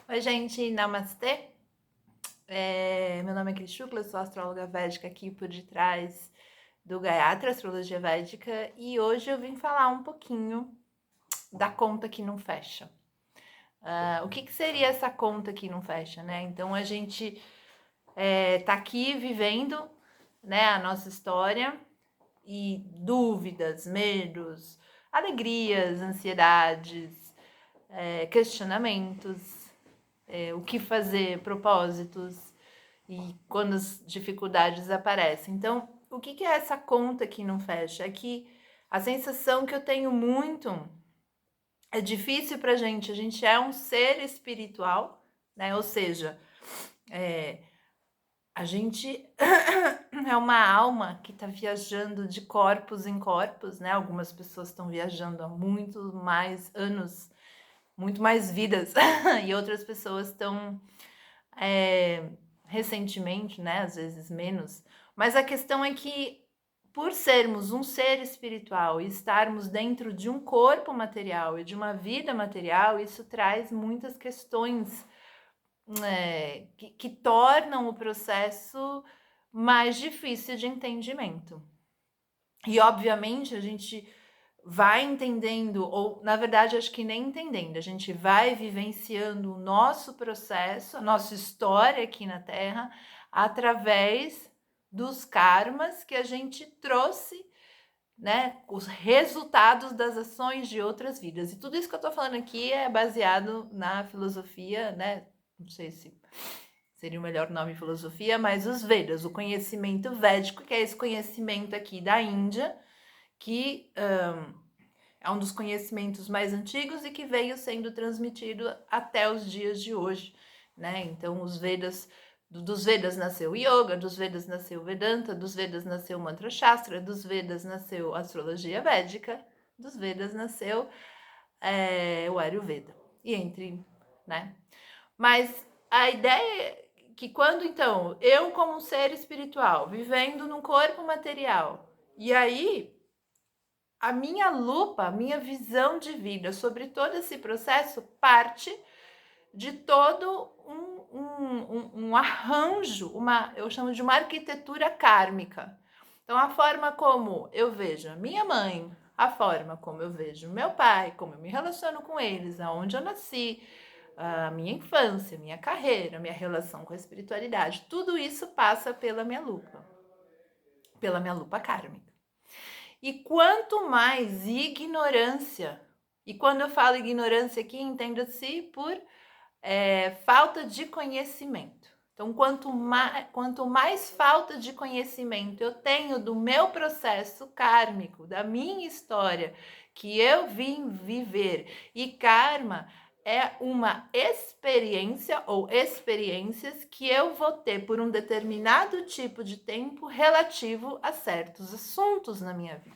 Oi, gente, namastê. Meu nome é Cris Shukla, eu sou astróloga védica aqui por detrás do Gayatri Astrologia Védica e hoje eu vim falar um pouquinho da conta que não fecha. O que seria essa conta que não fecha, né? Então a gente tá aqui vivendo, né, a nossa história e dúvidas, medos, alegrias, ansiedades, questionamentos, o que fazer, propósitos e quando as dificuldades aparecem. Então, o que é essa conta que não fecha? É que a sensação que eu tenho muito é difícil pra gente. A gente é um ser espiritual, né? Ou seja, a gente é uma alma que está viajando de corpos em corpos, né? Algumas pessoas estão viajando há muito mais anos, muito mais vidas, e outras pessoas estão recentemente, né? Às vezes menos. Mas a questão é que, por sermos um ser espiritual e estarmos dentro de um corpo material e de uma vida material, isso traz muitas questões que tornam o processo mais difícil de entendimento. E, obviamente, a gente vai entendendo, ou na verdade acho que nem entendendo, a gente vai vivenciando o nosso processo, a nossa história aqui na Terra, através dos karmas que a gente trouxe, né, os resultados das ações de outras vidas. E tudo isso que eu tô falando aqui é baseado na filosofia, né, não sei se seria o melhor nome filosofia, mas os Vedas, o conhecimento védico, que é esse conhecimento aqui da Índia, que é um dos conhecimentos mais antigos e que veio sendo transmitido até os dias de hoje, né? Então, os Vedas, dos Vedas nasceu o Yoga, dos Vedas nasceu o Vedanta, dos Vedas nasceu o Mantra Shastra, dos Vedas nasceu a Astrologia Védica, dos Vedas nasceu o Ayurveda, e entre, né? Mas a ideia é que quando, então, eu como um ser espiritual, vivendo num corpo material, e aí a minha lupa, a minha visão de vida sobre todo esse processo parte de todo um arranjo, eu chamo de uma arquitetura kármica. Então, a forma como eu vejo a minha mãe, a forma como eu vejo meu pai, como eu me relaciono com eles, aonde eu nasci, a minha infância, minha carreira, minha relação com a espiritualidade, tudo isso passa pela minha lupa kármica. E quanto mais ignorância, e quando eu falo ignorância aqui, entenda-se por falta de conhecimento. Então, quanto mais falta de conhecimento eu tenho do meu processo kármico, da minha história, que eu vim viver, e karma é uma experiência ou experiências que eu vou ter por um determinado tipo de tempo relativo a certos assuntos na minha vida.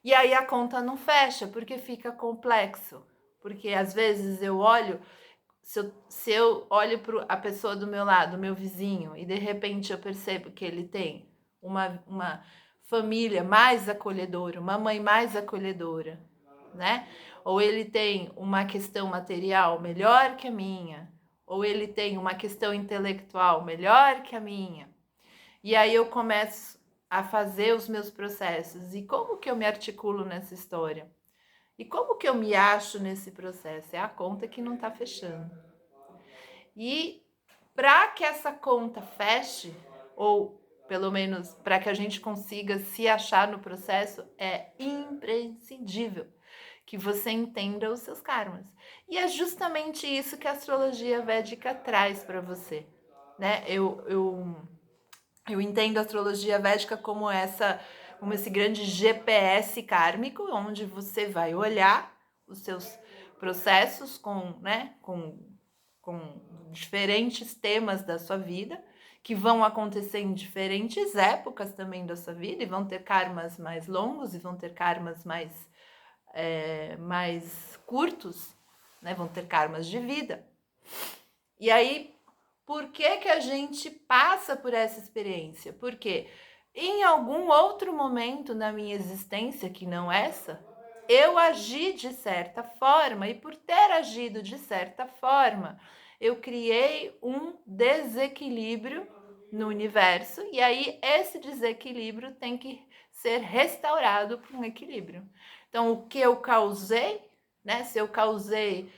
E aí a conta não fecha, porque fica complexo. Porque às vezes eu olho, se eu olho para a pessoa do meu lado, meu vizinho, e de repente eu percebo que ele tem uma família mais acolhedora, uma mãe mais acolhedora, né? Ou ele tem uma questão material melhor que a minha, ou ele tem uma questão intelectual melhor que a minha. E aí eu começo a fazer os meus processos. E como que eu me articulo nessa história? E como que eu me acho nesse processo? É a conta que não está fechando. E para que essa conta feche, ou pelo menos para que a gente consiga se achar no processo, é imprescindível que você entenda os seus karmas. E é justamente isso que a astrologia védica traz para você, né? Eu entendo a astrologia védica como esse grande GPS kármico, onde você vai olhar os seus processos com diferentes temas da sua vida, que vão acontecer em diferentes épocas também da sua vida, e vão ter karmas mais longos e vão ter karmas mais curtos, né? Vão ter karmas de vida. E aí, por que a gente passa por essa experiência? Porque em algum outro momento na minha existência, que não essa, eu agi de certa forma, e por ter agido de certa forma, eu criei um desequilíbrio no universo, e aí esse desequilíbrio tem que ser restaurado para um equilíbrio. Então, o que eu causei, né? Se eu causei,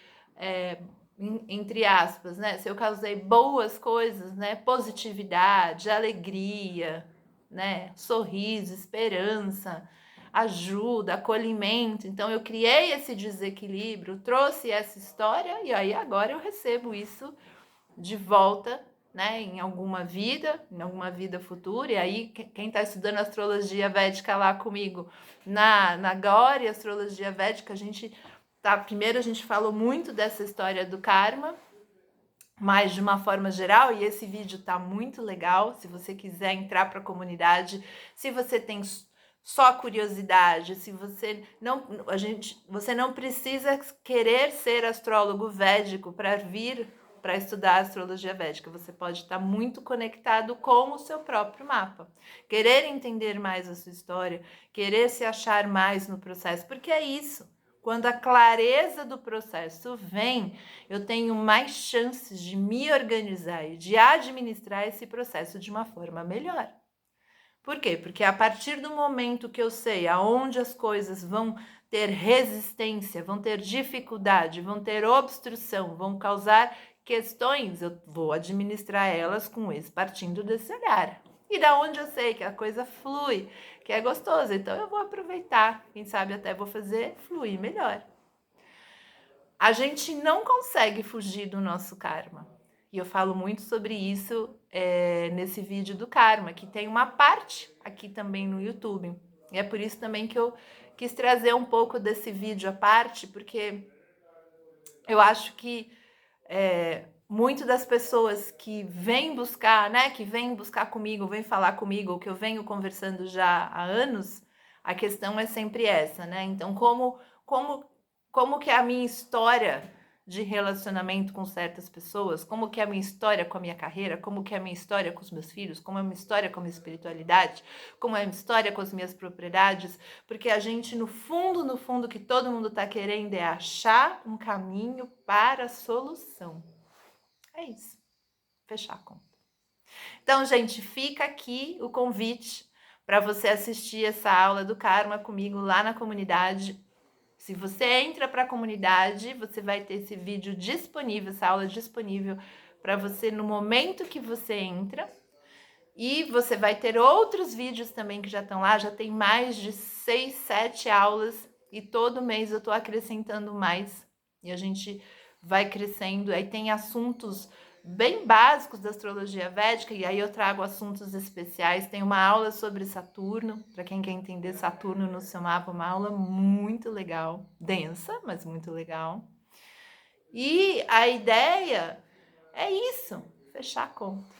entre aspas, né? Se eu causei boas coisas, né? Positividade, alegria, né? Sorriso, esperança, ajuda, acolhimento. Então, eu criei esse desequilíbrio, trouxe essa história, e aí agora eu recebo isso de volta, né, em alguma vida futura. E aí, quem está estudando astrologia védica lá comigo, na Gauri, astrologia védica, primeiro a gente falou muito dessa história do karma, mas de uma forma geral, e esse vídeo tá muito legal, se você quiser entrar para a comunidade, se você tem só curiosidade, se você não precisa querer ser astrólogo védico para vir para estudar astrologia védica. Você pode estar muito conectado com o seu próprio mapa, querer entender mais a sua história, querer se achar mais no processo, porque é isso. Quando a clareza do processo vem, eu tenho mais chances de me organizar e de administrar esse processo de uma forma melhor. Por quê? Porque a partir do momento que eu sei aonde as coisas vão ter resistência, vão ter dificuldade, vão ter obstrução, vão causar questões, eu vou administrar elas partindo desse olhar. E da onde eu sei que a coisa flui, que é gostoso, então eu vou aproveitar, quem sabe até vou fazer fluir melhor. A gente não consegue fugir do nosso karma. E eu falo muito sobre isso nesse vídeo do karma, que tem uma parte aqui também no YouTube. E é por isso também que eu quis trazer um pouco desse vídeo à parte, porque eu acho que muito das pessoas que vêm buscar, né, que vêm buscar comigo, vêm falar comigo, que eu venho conversando já há anos, a questão é sempre essa, né? Então, como que é a minha história de relacionamento com certas pessoas, como que é a minha história com a minha carreira, como que é a minha história com os meus filhos, como é a minha história com a minha espiritualidade, como é a minha história com as minhas propriedades, porque a gente, no fundo, que todo mundo está querendo é achar um caminho para a solução. É isso. Fechar a conta. Então, gente, fica aqui o convite para você assistir essa aula do Karma comigo lá na comunidade. Se você entra para a comunidade, você vai ter esse vídeo disponível, essa aula disponível para você no momento que você entra. E você vai ter outros vídeos também que já estão lá, já tem mais de 6, 7 aulas e todo mês eu estou acrescentando mais e a gente vai crescendo. Aí tem assuntos bem básicos da astrologia védica e aí eu trago assuntos especiais. Tem uma aula sobre Saturno, para quem quer entender Saturno no seu mapa, uma aula muito legal, densa, mas muito legal. E a ideia é isso, fechar a conta.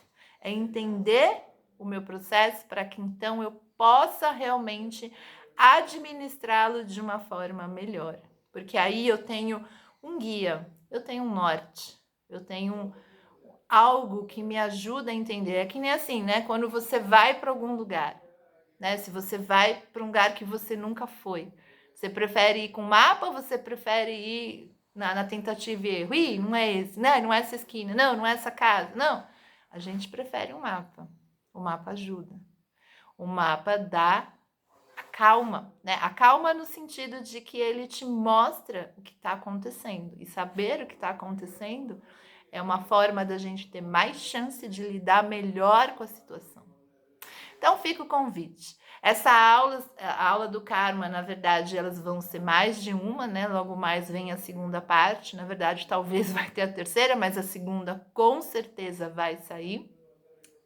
É entender o meu processo para que então eu possa realmente administrá-lo de uma forma melhor. Porque aí eu tenho um guia, eu tenho um norte, eu tenho algo que me ajuda a entender. É que nem assim, né? Quando você vai para algum lugar, né? Se você vai para um lugar que você nunca foi, você prefere ir com mapa ou você prefere ir na tentativa e erro? Ih, não é esse, né? Não é essa esquina, não é essa casa, não. A gente prefere um mapa. O mapa ajuda. O mapa dá a calma, né? A calma no sentido de que ele te mostra o que está acontecendo. E saber o que está acontecendo é uma forma da gente ter mais chance de lidar melhor com a situação. Então fica o convite. A aula do karma, na verdade, elas vão ser mais de uma, né? Logo mais vem a segunda parte. Na verdade, talvez vai ter a terceira, mas a segunda com certeza vai sair.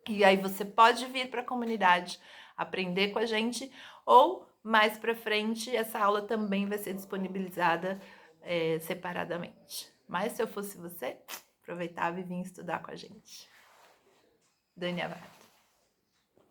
E aí você pode vir para a comunidade aprender com a gente, ou mais para frente essa aula também vai ser disponibilizada separadamente. Mas se eu fosse você, aproveitava e vinha estudar com a gente. Dani Avar.